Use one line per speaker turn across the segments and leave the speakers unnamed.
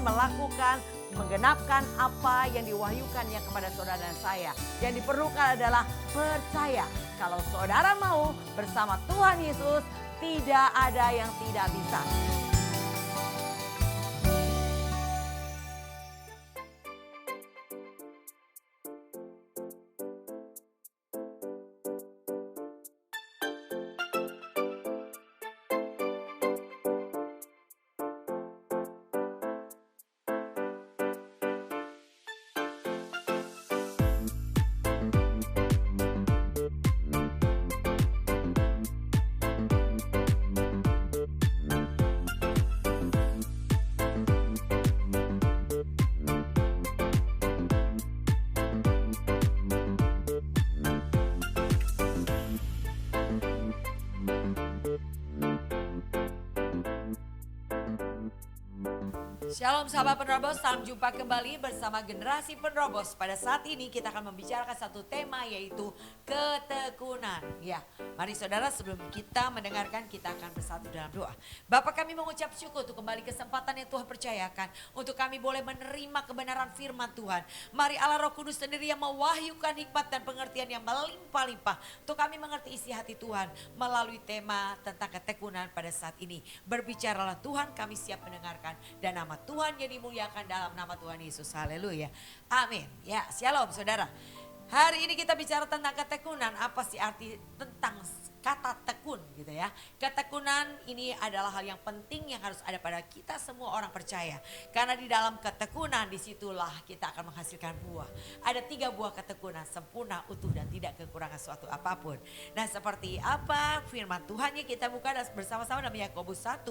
melakukan, menggenapkan apa yang diwahyukannya kepada saudara dan saya. Yang diperlukan adalah percaya. Kalau saudara mau bersama Tuhan Yesus, tidak ada yang tidak bisa. Shalom sahabat penerobos, salam jumpa kembali bersama Generasi Penerobos. Pada saat ini kita akan membicarakan satu tema, yaitu ketekunan. Ya, mari saudara, sebelum kita mendengarkan, kita akan bersatu dalam doa. Bapa, kami mengucap syukur untuk kembali kesempatan yang Tuhan percayakan, untuk kami boleh menerima kebenaran firman Tuhan. Mari Allah Roh Kudus sendiri yang mewahyukan hikmat dan pengertian yang melimpah-limpah, untuk kami mengerti isi hati Tuhan melalui tema tentang ketekunan pada saat ini. Berbicaralah Tuhan, kami siap mendengarkan, dan nama Tuhan yang dimuliakan dalam nama Tuhan Yesus. Haleluya. Amin. Ya, shalom saudara. Hari ini kita bicara tentang ketekunan. Apa sih arti tentang kata tekun gitu ya. Ketekunan ini adalah hal yang penting yang harus ada pada kita semua orang percaya. Karena di dalam ketekunan disitulah kita akan menghasilkan buah. Ada 3 buah ketekunan, sempurna, utuh, dan tidak kekurangan suatu apapun. Nah, seperti apa firman Tuhan yang kita buka bersama-sama dalam Yakobus 1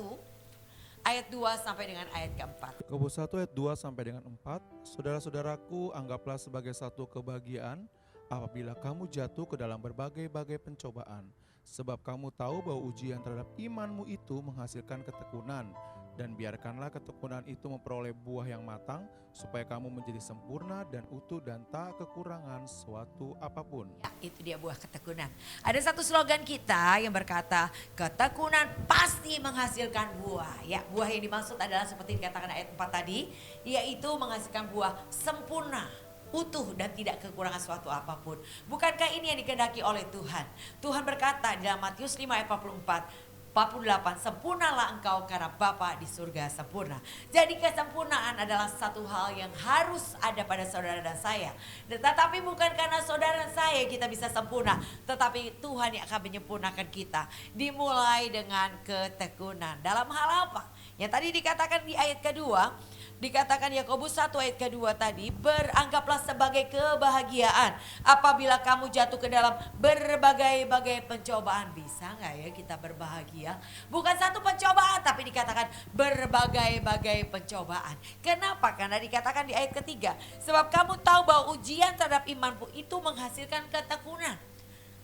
ayat 2 sampai dengan ayat keempat.
Yakobus 1 ayat 2 sampai dengan 4. Saudara-saudaraku, anggaplah sebagai satu kebahagiaan apabila kamu jatuh ke dalam berbagai-bagai pencobaan. Sebab kamu tahu bahwa ujian terhadap imanmu itu menghasilkan ketekunan. Dan biarkanlah ketekunan itu memperoleh buah yang matang, supaya kamu menjadi sempurna dan utuh dan tak kekurangan suatu apapun.
Ya, itu dia buah ketekunan. Ada satu slogan kita yang berkata, ketekunan pasti menghasilkan buah. Ya, buah yang dimaksud adalah seperti dikatakan ayat 4 tadi, yaitu menghasilkan buah sempurna, utuh, dan tidak kekurangan suatu apapun. Bukankah ini yang dikehendaki oleh Tuhan? Tuhan berkata dalam Matius 5 ayat 48, sempurnalah engkau karena Bapa di surga sempurna. Jadi kesempurnaan adalah satu hal yang harus ada pada saudara dan saya. Tetapi bukan karena saudara dan saya kita bisa sempurna, tetapi Tuhan yang akan menyempurnakan kita. Dimulai dengan ketekunan. Dalam hal apa? Yang tadi dikatakan di ayat kedua, dikatakan Yakobus 1 ayat kedua tadi, beranggaplah sebagai kebahagiaan apabila kamu jatuh ke dalam berbagai-bagai pencobaan. Bisa gak ya kita berbahagia? Bukan satu pencobaan, tapi dikatakan berbagai-bagai pencobaan. Kenapa? Karena dikatakan di ayat ketiga, sebab kamu tahu bahwa ujian terhadap imanmu itu menghasilkan ketekunan.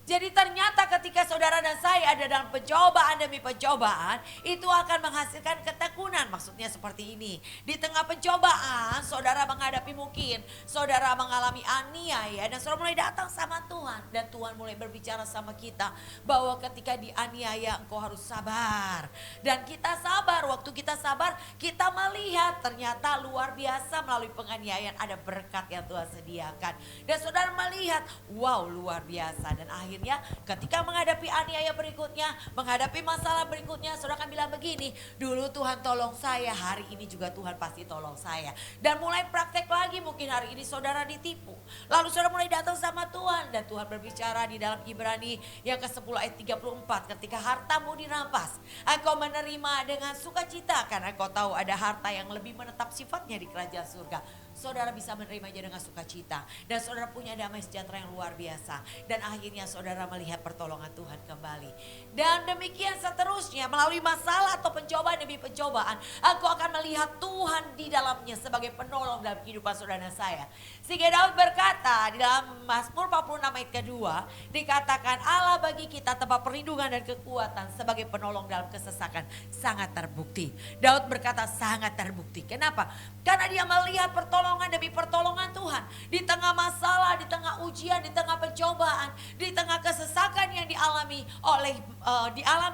Jadi ternyata ketika saudara dan saya ada dalam pencobaan demi pencobaan, itu akan menghasilkan ketekunan. Maksudnya seperti ini, di tengah pencobaan saudara menghadapi mungkin saudara mengalami aniaya, dan saudara mulai datang sama Tuhan. Dan Tuhan mulai berbicara sama kita bahwa ketika dianiaya engkau harus sabar. Dan kita sabar, waktu kita sabar kita melihat ternyata luar biasa melalui penganiayaan ada berkat yang Tuhan sediakan. Dan saudara melihat, wow, luar biasa. Dan akhirnya ketika menghadapi aniaya berikutnya, menghadapi masalah berikutnya, saudara akan bilang begini, dulu Tuhan tolong saya, hari ini juga Tuhan pasti tolong saya. Dan mulai praktek lagi, mungkin hari ini saudara ditipu, lalu saudara mulai datang sama Tuhan, dan Tuhan berbicara di dalam Ibrani yang ke-10 ayat 34, ketika hartamu dirampas, engkau menerima dengan sukacita karena engkau tahu ada harta yang lebih menetap sifatnya di kerajaan surga. Saudara bisa menerimanya dengan sukacita, dan saudara punya damai sejahtera yang luar biasa, dan akhirnya saudara melihat pertolongan Tuhan kembali. Dan demikian seterusnya, melalui masalah atau pencobaan demi pencobaan, aku akan melihat Tuhan di dalamnya sebagai penolong dalam kehidupan saudara dan saya. Sehingga Daud berkata di dalam Mazmur 46 ayat kedua, dikatakan Allah bagi kita tempat perlindungan dan kekuatan sebagai penolong dalam kesesakan sangat terbukti. Daud berkata sangat terbukti. Kenapa? Karena dia melihat pertolongan pertolongan demi pertolongan Tuhan. Di tengah masalah, di tengah ujian, di tengah pencobaan, di tengah kesesakan yang dialami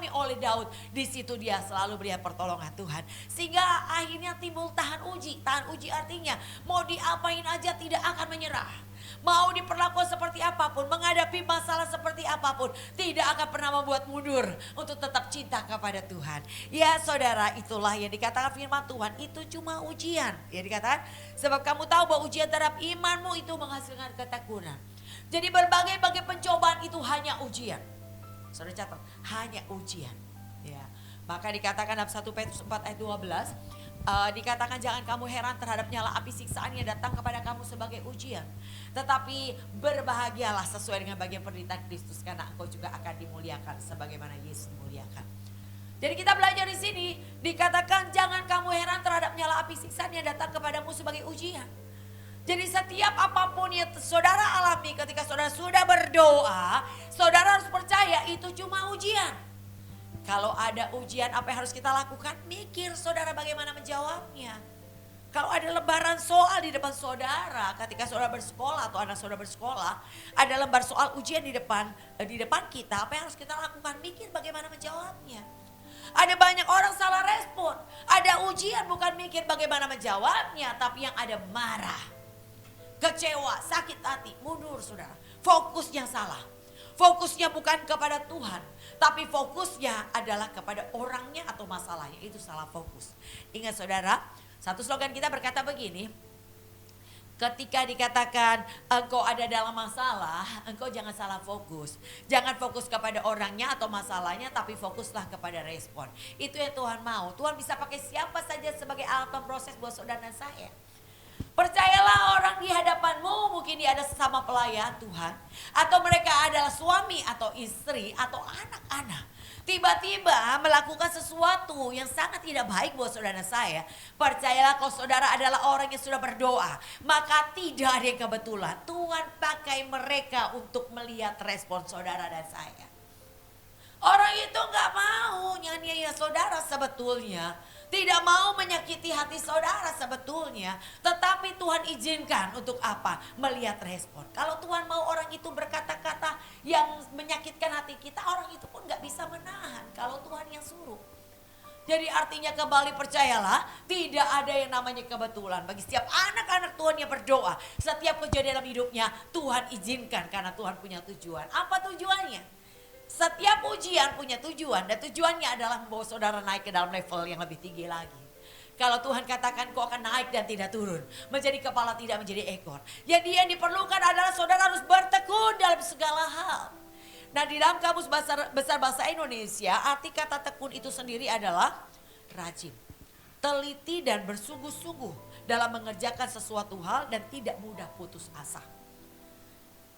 oleh Daud. Di situ dia selalu melihat pertolongan Tuhan. Sehingga akhirnya timbul tahan uji. Tahan uji artinya mau diapain aja tidak akan menyerah. Mau diperlakukan seperti apapun, menghadapi masalah seperti apapun, tidak akan pernah membuat mundur untuk tetap cinta kepada Tuhan. Ya saudara, itulah yang dikatakan firman Tuhan, itu cuma ujian. Ya dikatakan, sebab kamu tahu bahwa ujian terhadap imanmu itu menghasilkan ketekunan. Jadi berbagai pencobaan itu hanya ujian. Saudara catat, hanya ujian. Ya, maka dikatakan dalam 1 Petrus 4 ayat 12, dikatakan jangan kamu heran terhadap nyala api siksaan yang datang kepada kamu sebagai ujian. Tetapi berbahagialah sesuai dengan bagian penderitaan Kristus, karena engkau juga akan dimuliakan sebagaimana Yesus dimuliakan. Jadi kita belajar di sini dikatakan jangan kamu heran terhadap nyala api siksaan yang datang kepadamu sebagai ujian. Jadi setiap apapun yang saudara alami ketika saudara sudah berdoa, saudara harus percaya itu cuma ujian. Kalau ada ujian, apa yang harus kita lakukan? Mikir saudara bagaimana menjawabnya. Kalau ada lembaran soal di depan saudara, ketika saudara bersekolah atau anak saudara bersekolah, ada lembar soal ujian di depan kita, apa yang harus kita lakukan? Mikir bagaimana menjawabnya. Ada banyak orang salah respon. Ada ujian bukan mikir bagaimana menjawabnya, tapi yang ada marah, kecewa, sakit hati, mundur saudara. Fokusnya salah. Fokusnya bukan kepada Tuhan, tapi fokusnya adalah kepada orangnya atau masalahnya. Itu salah fokus. Ingat saudara, satu slogan kita berkata begini, ketika dikatakan engkau ada dalam masalah, engkau jangan salah fokus. Jangan fokus kepada orangnya atau masalahnya, tapi fokuslah kepada respon. Itu yang Tuhan mau. Tuhan bisa pakai siapa saja sebagai alat pemproses buat saudara dan saya. Percayalah, orang di hadapanmu mungkin dia ada sesama pelayan Tuhan, atau mereka adalah suami atau istri atau anak-anak. Tiba-tiba melakukan sesuatu yang sangat tidak baik buat saudara dan saya. Percayalah, kalau saudara adalah orang yang sudah berdoa, maka tidak ada yang kebetulan. Tuhan pakai mereka untuk melihat respon saudara dan saya. Orang itu gak mau nyanyiin saudara sebetulnya. Tidak mau menyakiti hati saudara sebetulnya. Tetapi Tuhan izinkan untuk apa? Melihat respon. Kalau Tuhan mau orang itu berkata-kata yang menyakitkan hati kita, orang itu pun gak bisa menahan kalau Tuhan yang suruh. Jadi artinya kembali percayalah, tidak ada yang namanya kebetulan. Bagi setiap anak-anak Tuhan yang berdoa, setiap kejadian dalam hidupnya Tuhan izinkan karena Tuhan punya tujuan. Apa tujuannya? Setiap ujian punya tujuan, dan tujuannya adalah membawa saudara naik ke dalam level yang lebih tinggi lagi. Kalau Tuhan katakan kau akan naik dan tidak turun, menjadi kepala tidak menjadi ekor. Jadi yang diperlukan adalah saudara harus bertekun dalam segala hal. Nah, di dalam kamus besar bahasa Indonesia, arti kata tekun itu sendiri adalah rajin, teliti dan bersungguh-sungguh dalam mengerjakan sesuatu hal dan tidak mudah putus asa.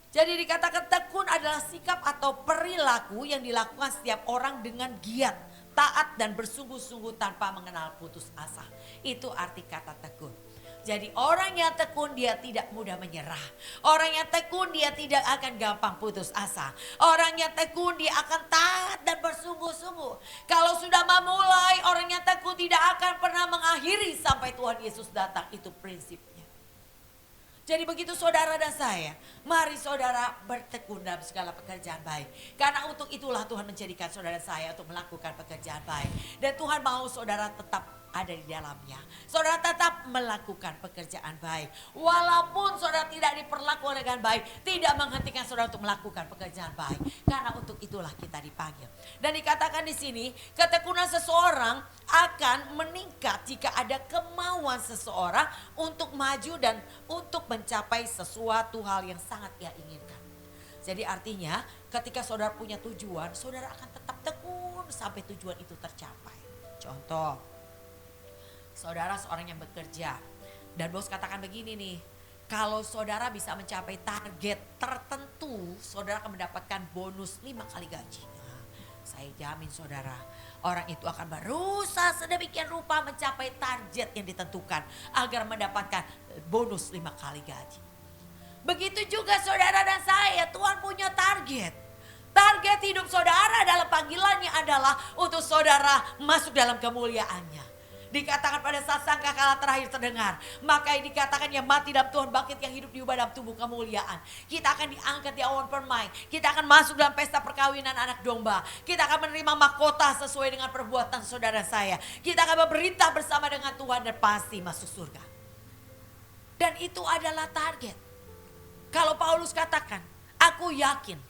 Jadi dikatakan tekun adalah sikap atau perilaku yang dilakukan setiap orang dengan giat, taat dan bersungguh-sungguh tanpa mengenal putus asa. Itu arti kata tekun. Jadi orang yang tekun dia tidak mudah menyerah. Orang yang tekun dia tidak akan gampang putus asa. Orang yang tekun dia akan taat dan bersungguh-sungguh. Kalau sudah memulai, orang yang tekun tidak akan pernah mengakhiri sampai Tuhan Yesus datang. Itu prinsipnya. Jadi begitu saudara dan saya, mari saudara bertekun dalam segala pekerjaan baik. Karena untuk itulah Tuhan menjadikan saudara dan saya untuk melakukan pekerjaan baik. Dan Tuhan mau saudara tetap ada di dalamnya. Saudara tetap melakukan pekerjaan baik. Walaupun saudara tidak diperlakukan dengan baik, tidak menghentikan saudara untuk melakukan pekerjaan baik. Karena untuk itulah kita dipanggil. Dan dikatakan di sini, ketekunan seseorang akan meningkat jika ada kemauan seseorang untuk maju dan untuk mencapai sesuatu hal yang sangat ia inginkan. Jadi artinya ketika saudara punya tujuan, saudara akan tetap tekun sampai tujuan itu tercapai. Contoh, saudara seorang yang bekerja dan bos katakan begini nih, kalau saudara bisa mencapai target tertentu, saudara akan mendapatkan bonus 5 kali gaji. Nah, saya jamin saudara, orang itu akan berusaha sedemikian rupa mencapai target yang ditentukan agar mendapatkan bonus 5 kali gaji. Begitu juga saudara dan saya, Tuhan punya target. Target hidup saudara dalam panggilannya adalah untuk saudara masuk dalam kemuliaannya. Dikatakan pada saat sangkakala terakhir terdengar, maka yang dikatakan yang mati dalam Tuhan bangkit, yang hidup diubah dalam tubuh kemuliaan. Kita akan diangkat di awan permai. Kita akan masuk dalam pesta perkawinan anak domba. Kita akan menerima mahkota sesuai dengan perbuatan saudara saya. Kita akan berperintah bersama dengan Tuhan dan pasti masuk surga. Dan itu adalah target. Kalau Paulus katakan, aku yakin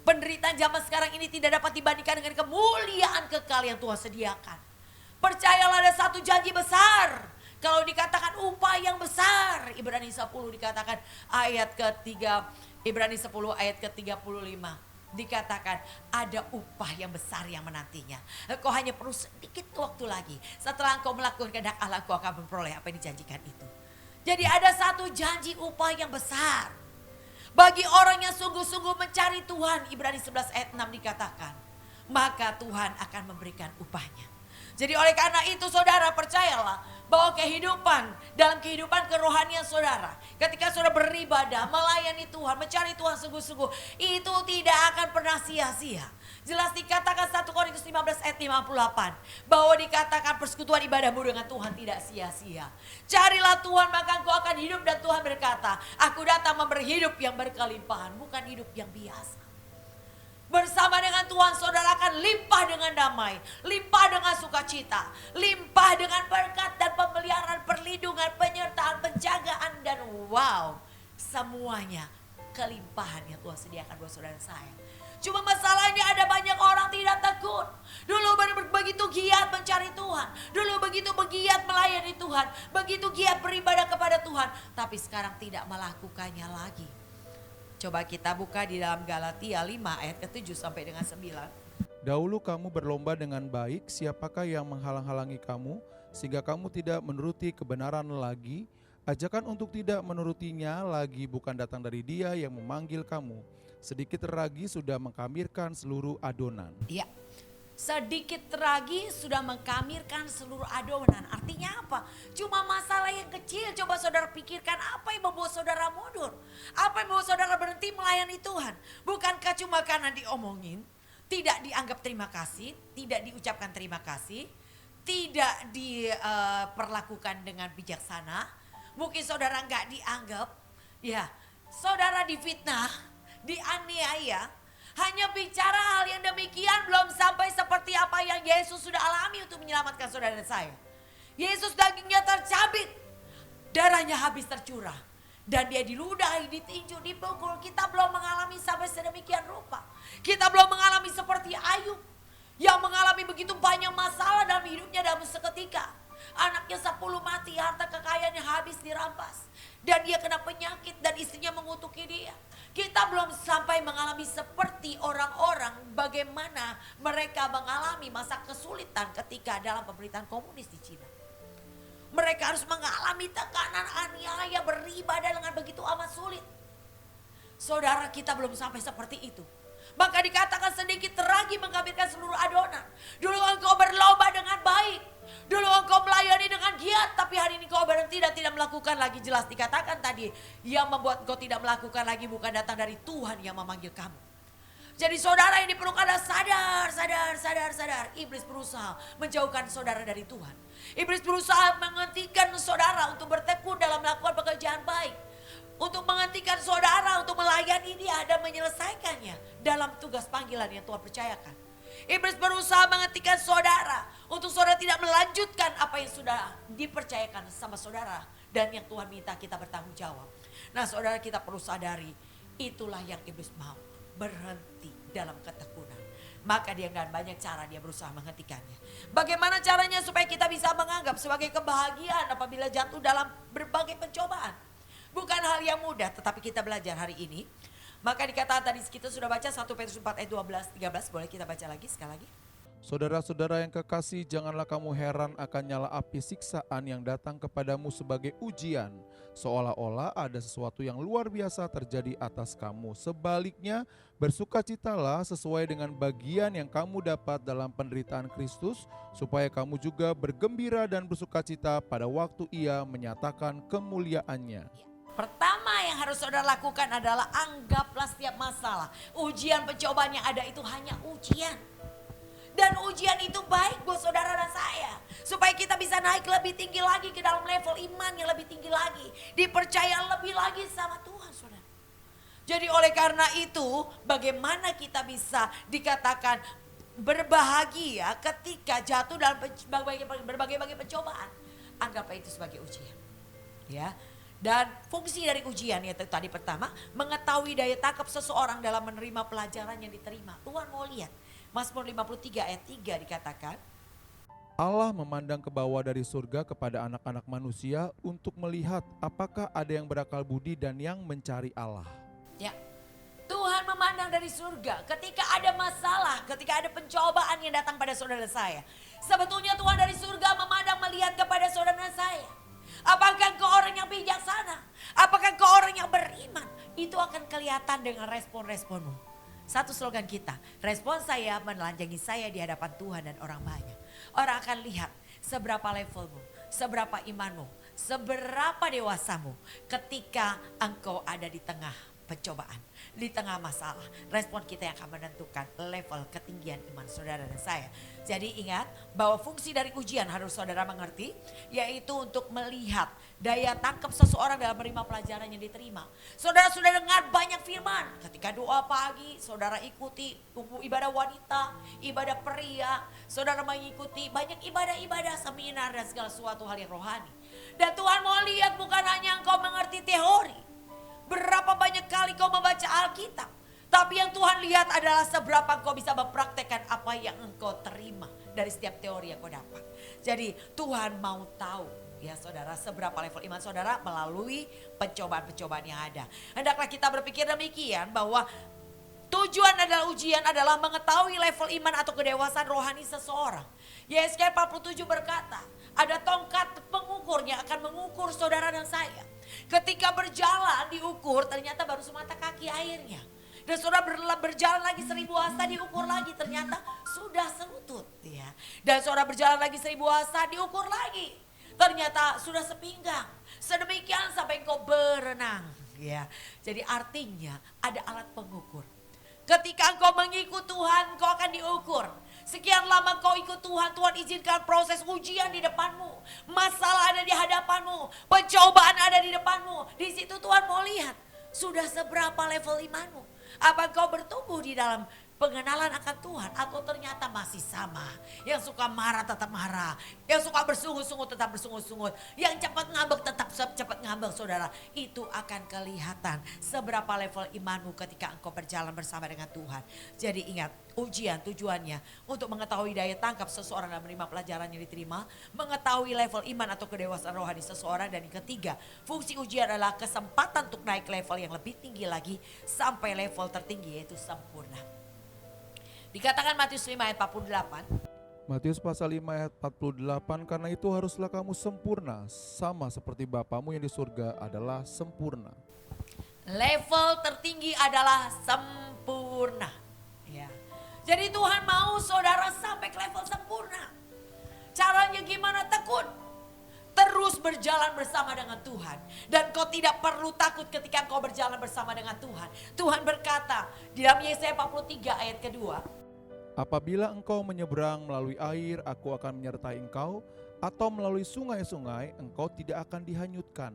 penderitaan zaman sekarang ini tidak dapat dibandingkan dengan kemuliaan kekal yang Tuhan sediakan. Percayalah ada satu janji besar. Kalau dikatakan upah yang besar. Ibrani 10 dikatakan ayat ketiga. Ibrani 10 ayat ke-35. Dikatakan ada upah yang besar yang menantinya. Kau hanya perlu sedikit waktu lagi. Setelah engkau melakukan kehendak Allah, kau akan memperoleh apa yang dijanjikan itu. Jadi ada satu janji upah yang besar. Bagi orang yang sungguh-sungguh mencari Tuhan. Ibrani 11 ayat 6 dikatakan. Maka Tuhan akan memberikan upahnya. Jadi oleh karena itu saudara percayalah bahwa dalam kehidupan kerohanian saudara, ketika saudara beribadah, melayani Tuhan, mencari Tuhan sungguh-sungguh, itu tidak akan pernah sia-sia. Jelas dikatakan 1 Korintus 15 ayat 58 bahwa dikatakan persekutuan ibadahmu dengan Tuhan tidak sia-sia. Carilah Tuhan maka engkau akan hidup, dan Tuhan berkata, aku datang memberi hidup yang berkelimpahan, bukan hidup yang biasa. Bersama dengan Tuhan saudara akan limpah dengan damai, limpah dengan sukacita, limpah dengan berkat dan pemeliharaan, perlindungan, penyertaan, penjagaan, dan wow, semuanya kelimpahan yang Tuhan sediakan buat saudara saya. Cuma masalahnya ada banyak orang tidak takut. Dulu begitu giat mencari Tuhan, dulu begitu giat melayani Tuhan, begitu giat beribadah kepada Tuhan, tapi sekarang tidak melakukannya lagi. Coba kita buka di dalam Galatia 5 ayat ke-7 sampai dengan 9.
Dahulu kamu berlomba dengan baik, siapakah yang menghalang-halangi kamu, sehingga kamu tidak menuruti kebenaran lagi? Ajakan untuk tidak menurutinya lagi bukan datang dari Dia yang memanggil kamu. Sedikit lagi sudah mengkamirkan seluruh adonan.
Iya. Sedikit lagi sudah mengkamirkan seluruh adonan. Artinya apa? Cuma masalah yang kecil. Coba saudara pikirkan apa yang membuat saudara mundur. Apa yang membuat saudara berhenti melayani Tuhan. Bukankah cuma karena diomongin, tidak dianggap terima kasih, tidak diucapkan terima kasih, tidak diperlakukan dengan bijaksana. Mungkin saudara nggak dianggap, ya saudara difitnah, dianiaya. Hanya bicara hal yang demikian belum sampai seperti apa yang Yesus sudah alami untuk menyelamatkan saudara dan saya. Yesus dagingnya tercabik, darahnya habis tercurah. Dan dia diludahi, ditinju, dipukul. Kita belum mengalami sampai sedemikian rupa. Kita belum mengalami seperti Ayub yang mengalami begitu banyak masalah dalam hidupnya dalam seketika. Anaknya 10 mati, harta kekayaannya habis dirampas. Dan dia kena penyakit dan istrinya mengutuki dia. Kita belum sampai mengalami seperti orang-orang bagaimana mereka mengalami masa kesulitan ketika dalam pemerintahan komunis di Cina. Mereka harus mengalami tekanan, aniaya, beribadah dengan begitu amat sulit. Saudara, kita belum sampai seperti itu. Maka dikatakan sedikit lagi mengkabirkan seluruh adonan. Dulu engkau berlomba dengan baik. Dulu engkau melayani dengan giat, tapi hari ini kau berhenti dan tidak melakukan lagi. Jelas dikatakan tadi, yang membuat engkau tidak melakukan lagi bukan datang dari Tuhan yang memanggil kamu. Jadi saudara yang diperlukan adalah sadar. Iblis berusaha menjauhkan saudara dari Tuhan. Iblis berusaha menghentikan saudara untuk bertekun dalam melakukan pekerjaan baik. Untuk menghentikan saudara untuk melayani dia dan menyelesaikannya dalam tugas panggilan yang Tuhan percayakan. Iblis berusaha menghentikan saudara untuk saudara tidak melanjutkan apa yang sudah dipercayakan sama saudara dan yang Tuhan minta kita bertanggung jawab. Nah saudara, kita perlu sadari itulah yang iblis mau, berhenti dalam ketekunan. Maka dia dengan banyak cara dia berusaha menghentikannya. Bagaimana caranya supaya kita bisa menganggap sebagai kebahagiaan apabila jatuh dalam berbagai pencobaan? Bukan hal yang mudah, tetapi kita belajar hari ini. Maka dikatakan tadi kita sudah baca 1 Petrus 4 ayat 12-13. Boleh kita baca lagi sekali lagi?
Saudara-saudara yang kekasih, janganlah kamu heran akan nyala api siksaan yang datang kepadamu sebagai ujian, seolah-olah ada sesuatu yang luar biasa terjadi atas kamu. Sebaliknya, bersukacitalah sesuai dengan bagian yang kamu dapat dalam penderitaan Kristus, supaya kamu juga bergembira dan bersukacita pada waktu Ia menyatakan kemuliaannya.
Pertama yang harus saudara lakukan adalah anggaplah setiap masalah, ujian, pencobaan yang ada itu hanya ujian. Dan ujian itu baik buat saudara dan saya. Supaya kita bisa naik lebih tinggi lagi ke dalam level iman yang lebih tinggi lagi. Dipercaya lebih lagi sama Tuhan, saudara. Jadi oleh karena itu, bagaimana kita bisa dikatakan berbahagia ketika jatuh dalam berbagai pencobaan. Anggaplah itu sebagai ujian. Ya. Dan fungsi dari ujian yaitu tadi pertama, mengetahui daya tangkap seseorang dalam menerima pelajaran yang diterima. Tuhan mau lihat. Mazmur 53 ayat 3 dikatakan,
Allah memandang ke bawah dari surga kepada anak-anak manusia untuk melihat apakah ada yang berakal budi dan yang mencari Allah.
ya, Tuhan memandang dari surga ketika ada masalah, ketika ada pencobaan yang datang pada saudara saya. Sebetulnya Tuhan dari surga memandang melihat kepada saudara saya. Apakah engkau orang yang bijaksana? Apakah engkau orang yang beriman? Itu akan kelihatan dengan respon-responmu. Satu slogan kita, respon saya menelanjangi saya di hadapan Tuhan dan orang banyak. Orang akan lihat seberapa levelmu, seberapa imanmu, seberapa dewasamu ketika engkau ada di tengah pencobaan, di tengah masalah. Respon kita yang akan menentukan level ketinggian iman saudara dan saya. Jadi ingat bahwa fungsi dari ujian harus saudara mengerti, yaitu untuk melihat daya tangkap seseorang dalam menerima pelajaran yang diterima. Saudara sudah dengar banyak firman, ketika doa pagi saudara ikuti ibadah wanita, ibadah pria, saudara mengikuti banyak ibadah-ibadah seminar dan segala sesuatu hal yang rohani. Dan Tuhan mau lihat bukan hanya engkau mengerti teori, berapa banyak kali kau membaca Alkitab, tapi yang Tuhan lihat adalah seberapa engkau bisa mempraktekkan apa yang engkau terima dari setiap teori yang kau dapat. Jadi Tuhan mau tahu ya saudara, seberapa level iman saudara melalui pencobaan-pencobaan yang ada. Hendaklah kita berpikir demikian bahwa tujuan adalah ujian adalah mengetahui level iman atau kedewasaan rohani seseorang. Yesaya 47 berkata, ada tongkat pengukurnya akan mengukur saudara dan saya. Ketika berjalan diukur ternyata baru semata kaki airnya. Dan saudara berjalan lagi 1000 hasta diukur lagi ternyata sudah selutut ya. Dan saudara berjalan lagi 1000 hasta diukur lagi. Ternyata sudah sepinggang. Sedemikian sampai engkau berenang ya. Jadi artinya ada alat pengukur. Ketika engkau mengikut Tuhan, engkau akan diukur. Sekian lama kau ikut Tuhan, Tuhan izinkan proses ujian di depanmu. Masalah ada di hadapanmu, pencobaan ada di depanmu. Di situ Tuhan mau lihat, sudah seberapa level imanmu. Apa kau bertumbuh di dalam pengenalan akan Tuhan atau ternyata masih sama. Yang suka marah tetap marah, yang suka bersungut-sungut tetap bersungut-sungut, yang cepat ngambek tetap cepat ngambek saudara. Itu akan kelihatan seberapa level imanmu ketika engkau berjalan bersama dengan Tuhan. Jadi ingat, ujian tujuannya untuk mengetahui daya tangkap seseorang dan menerima pelajaran yang diterima, mengetahui level iman atau kedewasaan rohani seseorang, dan yang ketiga, fungsi ujian adalah kesempatan untuk naik level yang lebih tinggi lagi sampai level tertinggi yaitu sempurna. Dikatakan Matius 5 ayat 48.
Matius pasal 5 ayat 48, karena itu haruslah kamu sempurna, sama seperti Bapamu yang di surga adalah sempurna.
Level tertinggi adalah sempurna. Ya. Jadi Tuhan mau saudara sampai ke level sempurna. Caranya gimana? Tekun. Terus berjalan bersama dengan Tuhan. Dan kau tidak perlu takut ketika kau berjalan bersama dengan Tuhan. Tuhan berkata di dalam Yesaya 43 ayat kedua.
Apabila engkau menyeberang melalui air, aku akan menyertai engkau, atau melalui sungai-sungai, engkau tidak akan dihanyutkan.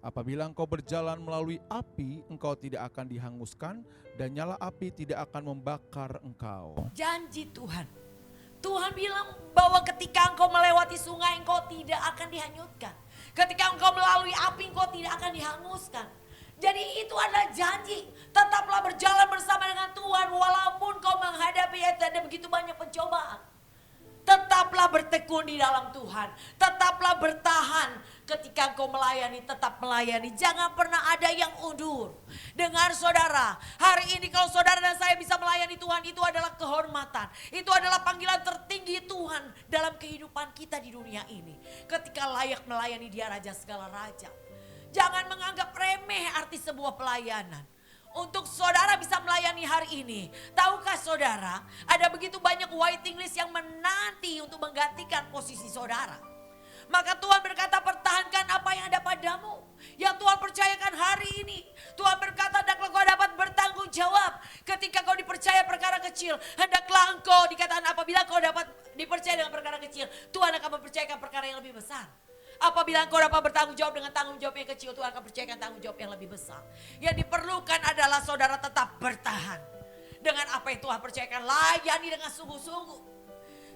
Apabila engkau berjalan melalui api, engkau tidak akan dihanguskan, dan nyala api tidak akan membakar engkau.
Janji Tuhan. Tuhan bilang bahwa ketika engkau melewati sungai, engkau tidak akan dihanyutkan. Ketika engkau melalui api, engkau tidak akan dihanguskan. Jadi itu adalah janji. Tetaplah berjalan bersama dengan Tuhan walaupun kau menghadapi ada begitu banyak pencobaan. Tetaplah bertekun di dalam Tuhan. Tetaplah bertahan ketika engkau melayani, tetap melayani. Jangan pernah ada yang undur. Dengar saudara, hari ini kalau saudara dan saya bisa melayani Tuhan, itu adalah kehormatan. Itu adalah panggilan tertinggi Tuhan dalam kehidupan kita di dunia ini. Ketika layak melayani Dia Raja segala raja. Jangan menganggap remeh arti sebuah pelayanan. Untuk saudara bisa melayani hari ini, tahukah saudara ada begitu banyak waiting list yang menanti untuk menggantikan posisi saudara. Maka Tuhan berkata, pertahankan apa yang ada padamu, yang Tuhan percayakan hari ini. Tuhan berkata, hendaklah kau dapat bertanggung jawab ketika kau dipercaya perkara kecil. Hendaklah engkau dikatakan apabila kau dapat kecil, Tuhan akan mempercayakan perkara yang lebih besar. Apabila engkau dapat bertanggung jawab dengan tanggung jawab yang kecil, Tuhan akan percayakan tanggung jawab yang lebih besar. Yang diperlukan adalah saudara tetap bertahan. Dengan apa yang Tuhan percayakan, layani dengan sungguh-sungguh.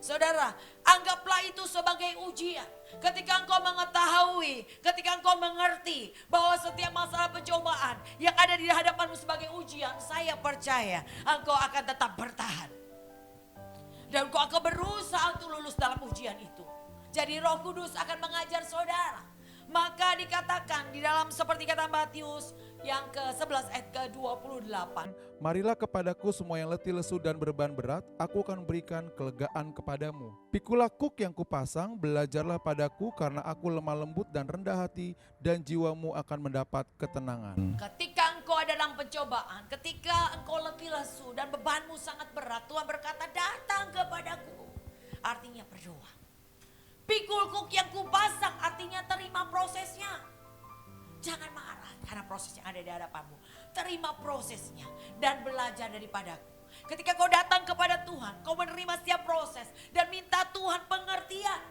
Saudara, anggaplah itu sebagai ujian. Ketika engkau mengetahui, ketika engkau mengerti bahwa setiap masalah pencobaan yang ada di hadapanmu sebagai ujian, saya percaya engkau akan tetap bertahan. Dan engkau akan berusaha untuk lulus dalam ujian itu. Jadi Roh Kudus akan mengajar saudara. Maka dikatakan di dalam seperti kata Matius yang ke-11 ayat ke-28.
Marilah kepadaku semua yang letih lesu dan beban berat, aku akan berikan kelegaan kepadamu. Pikulah kuk yang kupasang, belajarlah padaku karena aku lemah lembut dan rendah hati, dan jiwamu akan mendapat ketenangan.
Ketika engkau ada dalam pencobaan, ketika engkau letih lesu dan bebanmu sangat berat, Tuhan berkata datang kepadaku. Artinya berdoa. Pikul kuk yang kupasang artinya terima prosesnya. Jangan marah karena proses yang ada di hadapanmu. Terima prosesnya dan belajar daripadaku. Ketika kau datang kepada Tuhan, kau menerima setiap proses dan minta Tuhan pengertian.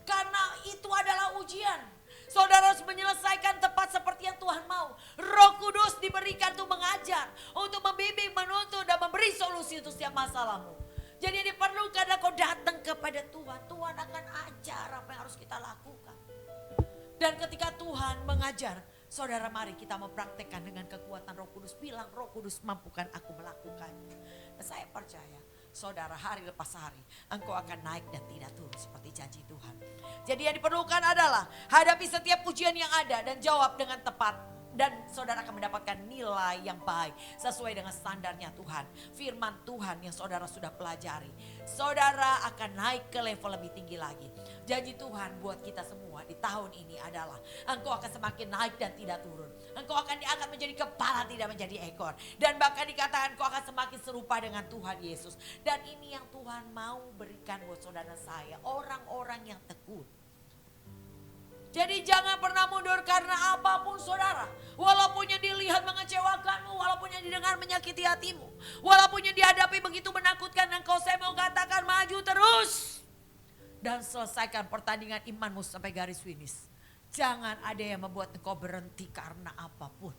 Karena itu adalah ujian. Saudara harus menyelesaikan tepat seperti yang Tuhan mau. Roh Kudus diberikan untuk mengajar, untuk membimbing, menuntun dan memberi solusi untuk setiap masalahmu. Jadi yang diperlukan adalah kau datang kepada Tuhan. Tuhan akan ajar apa yang harus kita lakukan. Dan ketika Tuhan mengajar, saudara mari kita mempraktekkan dengan kekuatan Roh Kudus. Bilang Roh Kudus mampukan aku melakukannya. Dan saya percaya saudara hari lepas hari engkau akan naik dan tidak turun seperti janji Tuhan. Jadi yang diperlukan adalah hadapi setiap ujian yang ada dan jawab dengan tepat. Dan saudara akan mendapatkan nilai yang baik sesuai dengan standarnya Tuhan. Firman Tuhan yang saudara sudah pelajari. Saudara akan naik ke level lebih tinggi lagi. Janji Tuhan buat kita semua di tahun ini adalah engkau akan semakin naik dan tidak turun. Engkau akan diangkat menjadi kepala, tidak menjadi ekor. Dan bahkan dikatakan engkau akan semakin serupa dengan Tuhan Yesus. Dan ini yang Tuhan mau berikan buat saudara saya. Orang-orang yang tekun. Jadi jangan pernah mundur karena apapun saudara. Walaupun yang dilihat mengecewakanmu, walaupun yang didengar menyakiti hatimu. Walaupun yang dihadapi begitu menakutkan, engkau saya mau katakan maju terus. Dan selesaikan pertandingan imanmu sampai garis finish. Jangan ada yang membuat engkau berhenti karena apapun.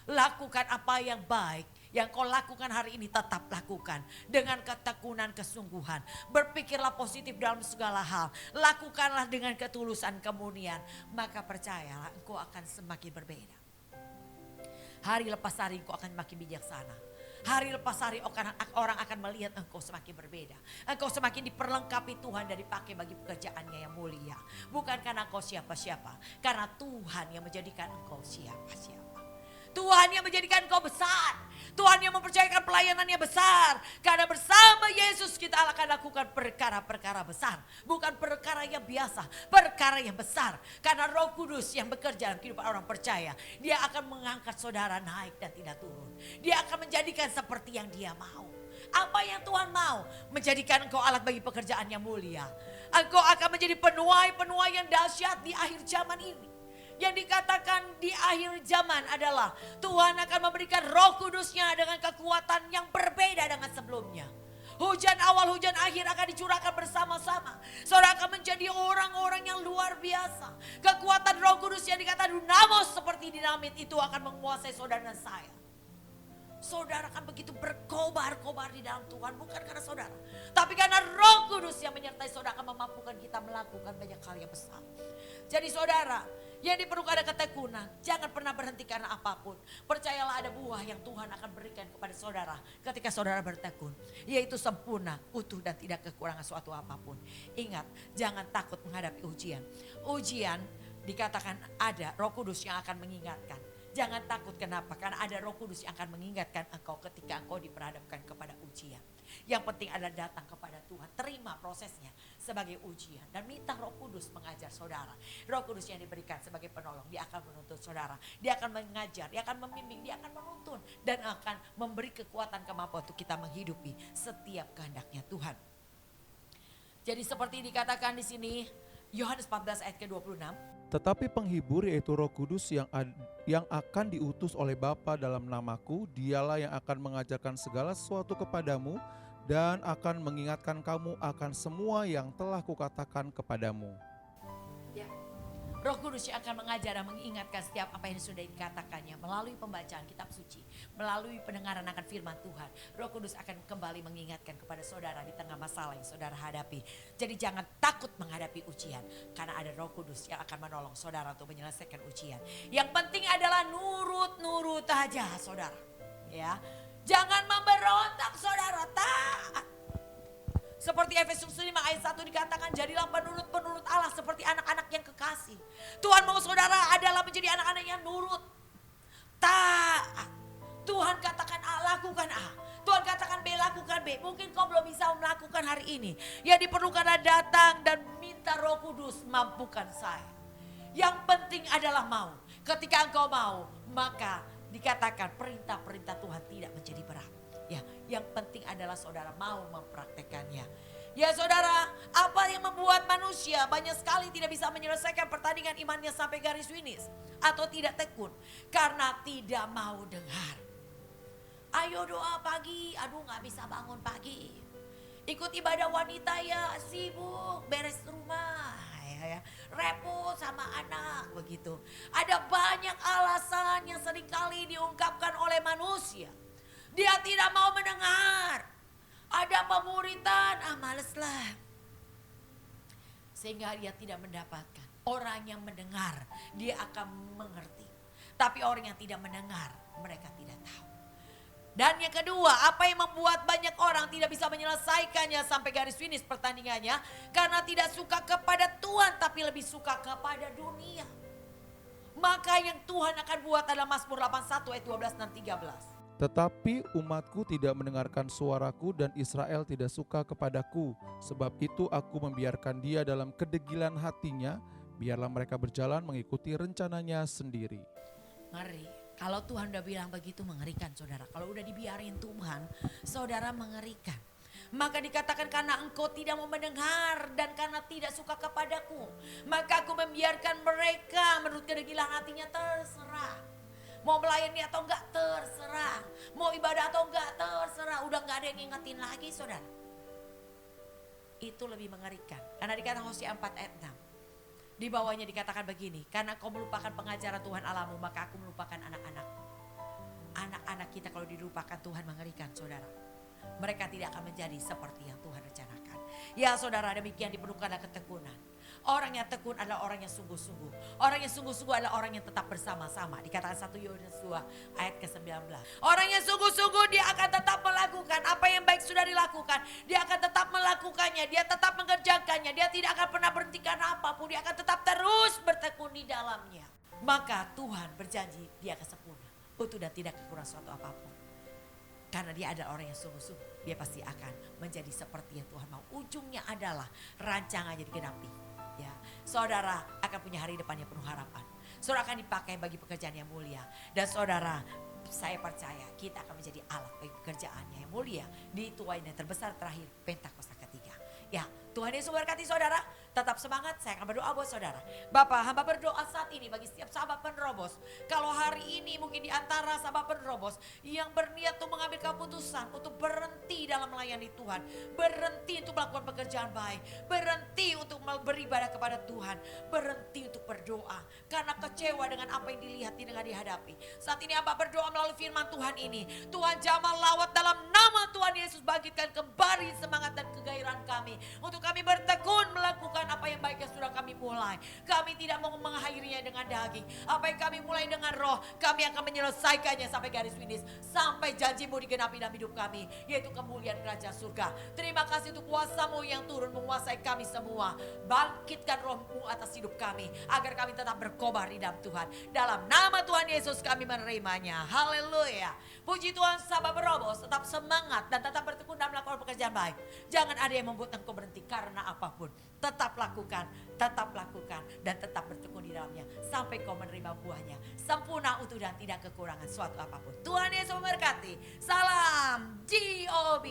Lakukan apa yang baik. Yang kau lakukan hari ini tetap lakukan. Dengan ketekunan kesungguhan. Berpikirlah positif dalam segala hal. Lakukanlah dengan ketulusan kemudian. Maka percayalah engkau akan semakin berbeda. Hari lepas hari engkau akan makin bijaksana. Hari lepas hari orang akan melihat engkau semakin berbeda. Engkau semakin diperlengkapi Tuhan dan dipakai bagi pekerjaannya yang mulia. Bukan karena engkau siapa-siapa. Karena Tuhan yang menjadikan engkau siapa-siapa. Tuhan yang menjadikan engkau besar. Tuhan yang mempercayakan pelayanannya besar. Karena bersama Yesus kita akan lakukan perkara-perkara besar. Bukan perkara yang biasa, perkara yang besar. Karena Roh Kudus yang bekerja dalam kehidupan orang percaya. Dia akan mengangkat saudara naik dan tidak turun. Dia akan menjadikan seperti yang dia mau. Apa yang Tuhan mau? Menjadikan engkau alat bagi pekerjaan yang mulia. Engkau akan menjadi penuai-penuai yang dahsyat di akhir zaman ini. Yang dikatakan di akhir zaman adalah Tuhan akan memberikan Roh Kudusnya dengan kekuatan yang berbeda dengan sebelumnya. Hujan awal, hujan akhir akan dicurahkan bersama-sama. Saudara akan menjadi orang-orang yang luar biasa. Kekuatan Roh Kudus yang dikatakan dinamos seperti dinamit itu akan menguasai saudara dan saya. Saudara akan begitu berkobar-kobar di dalam Tuhan. Bukan karena saudara, tapi karena Roh Kudus yang menyertai saudara akan memampukan kita melakukan banyak hal yang besar. Jadi saudara, yang diperlukan ada ketekunan. Jangan pernah berhenti karena apapun. Percayalah ada buah yang Tuhan akan berikan kepada saudara ketika saudara bertekun. Yaitu sempurna, utuh dan tidak kekurangan suatu apapun. Ingat, jangan takut menghadapi ujian. Ujian dikatakan ada Roh Kudus yang akan mengingatkan. Jangan takut, kenapa? Karena ada Roh Kudus yang akan mengingatkan engkau ketika engkau diperhadapkan kepada ujian. Yang penting adalah datang kepada Tuhan, terima prosesnya sebagai ujian. Dan minta Roh Kudus mengajar saudara. Roh Kudus yang diberikan sebagai penolong, dia akan menuntun saudara. Dia akan mengajar, dia akan membimbing, dia akan menuntun. Dan akan memberi kekuatan kemampuan untuk kita menghidupi setiap kehendaknya Tuhan. Jadi seperti dikatakan di sini, Yohanes 14 ayat ke-26.
Tetapi penghibur yaitu Roh Kudus yang akan diutus oleh Bapa dalam namaku, dialah yang akan mengajarkan segala sesuatu kepadamu dan akan mengingatkan kamu akan semua yang telah kukatakan kepadamu.
Ya. Roh Kudus yang akan mengajar dan mengingatkan setiap apa yang sudah dikatakannya melalui pembacaan kitab suci, melalui pendengaran akan firman Tuhan. Roh Kudus akan kembali mengingatkan kepada saudara di tengah masalah yang saudara hadapi. Jadi jangan takut menghadapi ujian, karena ada Roh Kudus yang akan menolong saudara untuk menyelesaikan ujian. Yang penting adalah nurut-nurut aja saudara. Ya, jangan memberontak saudara, taat. Seperti Efesus 5 ayat 1 dikatakan, jadilah penurut-penurut Allah seperti anak-anak yang kekasih. Tuhan mau saudara adalah menjadi anak-anak yang nurut, taat. Tuhan katakan A, lakukan A. Tuhan katakan B, lakukan B. Mungkin kau belum bisa melakukan hari ini. Yang diperlukan adalah datang dan minta Roh Kudus mampukan saya. Yang penting adalah mau. Ketika engkau mau, maka dikatakan perintah-perintah Tuhan tidak menjadi berat. Ya, yang penting adalah saudara mau mempraktekannya. Ya saudara, apa yang membuat manusia banyak sekali tidak bisa menyelesaikan pertandingan imannya sampai garis finish atau tidak tekun? Karena tidak mau dengar. Ayo doa pagi, aduh gak bisa bangun pagi. Ikut ibadah wanita ya sibuk beres rumah. Ya, repot sama anak begitu. Ada banyak alasan yang seringkali diungkapkan oleh manusia. Dia tidak mau mendengar. Ada pemuritan, males lah. Sehingga dia tidak mendapatkan. Orang yang mendengar, dia akan mengerti. Tapi orang yang tidak mendengar, mereka tidak tahu. Dan yang kedua, apa yang membuat banyak orang tidak bisa menyelesaikannya sampai garis finish pertandingannya? Karena tidak suka kepada Tuhan, tapi lebih suka kepada dunia. Maka yang Tuhan akan buat adalah Mazmur 81 ayat 12 dan 13.
Tetapi umatku tidak mendengarkan suaraku dan Israel tidak suka kepadaku. Sebab itu aku membiarkan dia dalam kedegilan hatinya. Biarlah mereka berjalan mengikuti rencananya sendiri.
Ngeri. Kalau Tuhan udah bilang begitu mengerikan saudara. Kalau udah dibiarin Tuhan, saudara mengerikan. Maka dikatakan karena engkau tidak mau mendengar dan karena tidak suka kepadaku. Maka aku membiarkan mereka menurut kedegilan hatinya, terserah. Mau melayani atau enggak terserah. Mau ibadah atau enggak terserah. Udah enggak ada yang ngingetin lagi saudara. Itu lebih mengerikan. Karena dikatakan Hosea 4 ayat 6. Di bawahnya dikatakan begini. Karena kau melupakan pengajaran Tuhan Allahmu, maka aku melupakan anak-anak. Anak-anak kita kalau dilupakan Tuhan mengerikan saudara. Mereka tidak akan menjadi seperti yang Tuhan rencanakan. Ya saudara, demikian diperlukanlah ketekunan. Orang yang tekun adalah orang yang sungguh-sungguh. Orang yang sungguh-sungguh adalah orang yang tetap bersama-sama. Dikatakan 1 Yohanes 2 ayat ke-19. Orang yang sungguh-sungguh dia akan tetap melakukan apa yang baik sudah dilakukan. Dia akan tetap melakukannya. Dia tetap mengerjakannya. Dia tidak akan pernah berhentikan apapun. Dia akan tetap terus bertekun di dalamnya. Maka Tuhan berjanji dia akan sempurna, utuh dan tidak kekurangan suatu apapun. Karena dia adalah orang yang sungguh-sungguh. Dia pasti akan menjadi seperti yang Tuhan mau. Ujungnya adalah rancangannya digenapi. Ya, saudara akan punya hari depan yang penuh harapan. Saudara akan dipakai bagi pekerjaan yang mulia. Dan saudara, saya percaya kita akan menjadi alat bagi pekerjaannya yang mulia di tuain yang terbesar terakhir Pentakosta ketiga. Ya, Tuhan Yesus memberkati saudara. Tetap semangat, saya akan berdoa buat saudara. Bapak, hamba berdoa saat ini bagi setiap sahabat penerobos. Kalau hari ini mungkin di antara sahabat penerobos yang berniat untuk mengambil keputusan untuk berhenti dalam melayani Tuhan. Berhenti untuk melakukan pekerjaan baik. Berhenti untuk beribadah kepada Tuhan. Berhenti untuk berdoa. Karena kecewa dengan apa yang dilihat, dengan dihadapi. Saat ini hamba berdoa melalui firman Tuhan ini. Tuhan jamah lawat dalam nama Tuhan Yesus, bangkitkan kembali semangat dan kegairahan kami. Untuk kami bertekun melakukan apa yang baik yang sudah kami mulai. Kami tidak mau mengakhirinya dengan daging. Apa yang kami mulai dengan roh, kami akan menyelesaikannya sampai garis finish. Sampai janjimu digenapi dalam hidup kami, yaitu kemuliaan kerajaan surga. Terima kasih untuk kuasamu yang turun menguasai kami semua. Bangkitkan rohmu atas hidup kami, agar kami tetap berkobar di dalam Tuhan. Dalam nama Tuhan Yesus kami menerimanya. Haleluya. Puji Tuhan, sahabat berobos, tetap semangat dan tetap bertekun dalam melakukan pekerjaan baik. Jangan ada yang membuat engkau berhenti karena apapun. Tetap lakukan, dan tetap bertekun di dalamnya. Sampai kau menerima buahnya. Sempurna, utuh dan tidak kekurangan suatu apapun. Tuhan Yesus memberkati. Salam GOB.